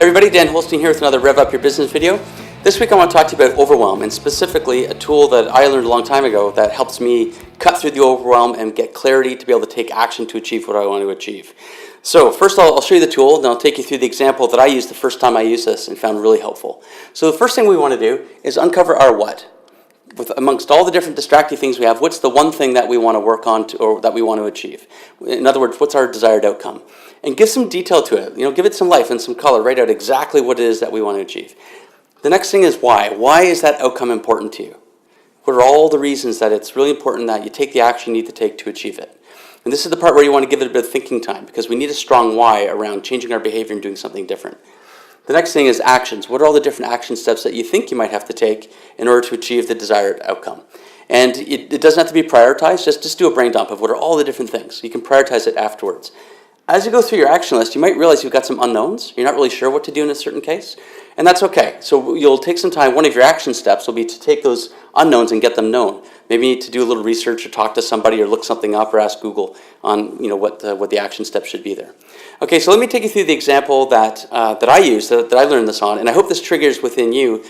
Everybody, Dan Holstein here with another Rev Up Your Business video. This week I want to talk to you about overwhelm, and specifically a tool that I learned a long time ago that helps me cut through the overwhelm and get clarity to be able to take action to achieve what I want to achieve. So first I'll show you the tool, and I'll take you through the example that I used the first time I used this and found really helpful. So the first thing we want to do is uncover our what. Amongst all the different distracting things we have, what's the one thing that we want to work on or that we want to achieve? In other words, what's our desired outcome? And give some detail to it. Give it some life and some color. Write out exactly what it is that we want to achieve. The next thing is why. Why is that outcome important to you? What are all the reasons that it's really important that you take the action you need to take to achieve it? And this is the part where you want to give it a bit of thinking time, because we need a strong why around changing our behavior and doing something different. The next thing is actions. What are all the different action steps that you think you might have to take in order to achieve the desired outcome? And it doesn't have to be prioritized. Just do a brain dump of what are all the different things. You can prioritize it afterwards. As you go through your action list, you might realize you've got some unknowns. You're not really sure what to do in a certain case. And that's okay. So you'll take some time. One of your action steps will be to take those unknowns and get them known. Maybe you need to do a little research or talk to somebody or look something up or ask Google on what the action steps should be there. Okay, so let me take you through the example that I used, that I learned this on, and I hope this triggers within you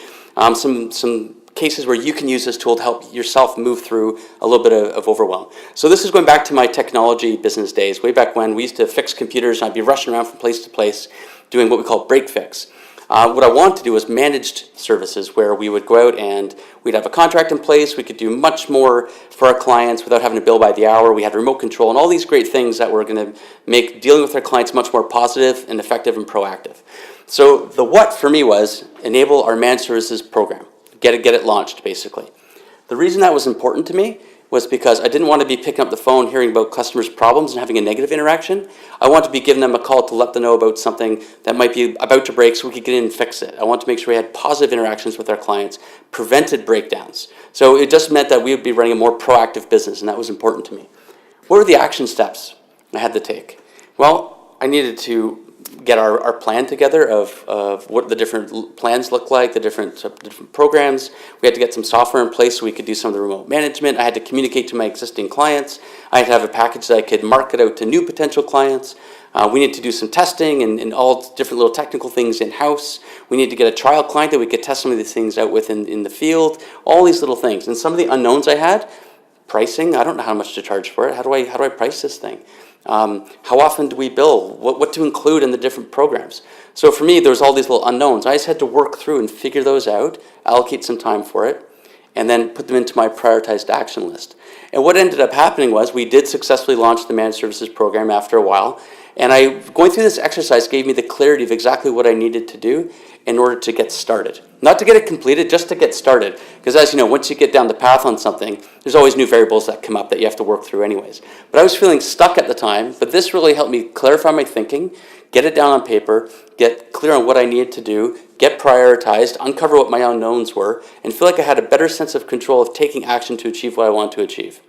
some cases where you can use this tool to help yourself move through a little bit of overwhelm. So this is going back to my technology business days, way back when we used to fix computers, and I'd be rushing around from place to place doing what we call break fix. What I wanted to do was managed services, where we would go out and we'd have a contract in place. We could do much more for our clients without having to bill by the hour. We had remote control and all these great things that were going to make dealing with our clients much more positive and effective and proactive. So the what for me was enable our managed services program. Get it launched, basically. The reason that was important to me was because I didn't want to be picking up the phone, hearing about customers' problems and having a negative interaction. I wanted to be giving them a call to let them know about something that might be about to break so we could get in and fix it. I wanted to make sure we had positive interactions with our clients, prevented breakdowns. So it just meant that we would be running a more proactive business, and that was important to me. What were the action steps I had to take? Well, I needed to get our plan together of what the different plans look like, the different programs. We had to get some software in place so we could do some of the remote management. I had to communicate to my existing clients. I had to have a package that I could market out to new potential clients. We need to do some testing and all different little technical things in-house. We need to get a trial client that we could test some of these things out with in the field, all these little things. And some of the unknowns I had, pricing, I don't know how much to charge for it. How do I price this thing? How often do we bill? What to include in the different programs? So for me, there was all these little unknowns. I just had to work through and figure those out, allocate some time for it, and then put them into my prioritized action list. And what ended up happening was we did successfully launch the managed services program after a while, and going through this exercise gave me the clarity of exactly what I needed to do in order to get started. Not to get it completed, just to get started. Because as you know, once you get down the path on something, there's always new variables that come up that you have to work through anyways. But I was feeling stuck at the time, but this really helped me clarify my thinking, get it down on paper, get clear on what I needed to do, get prioritized, uncover what my unknowns were, and feel like I had a better sense of control of taking action to achieve what I wanted to achieve.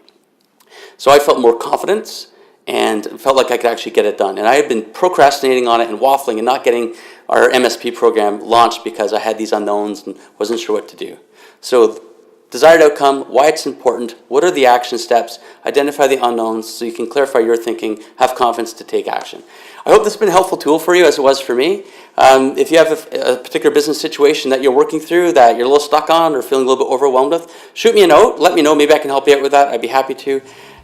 So I felt more confidence and felt like I could actually get it done. And I had been procrastinating on it and waffling and not getting our MSP program launched because I had these unknowns and wasn't sure what to do. So desired outcome, why it's important, what are the action steps, identify the unknowns so you can clarify your thinking, have confidence to take action. I hope this has been a helpful tool for you as it was for me. If you have a particular business situation that you're working through that you're a little stuck on or feeling a little bit overwhelmed with, shoot me a note, let me know, maybe I can help you out with that, I'd be happy to.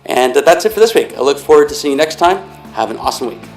And that's it for this week. I look forward to seeing you next time. Have an awesome week.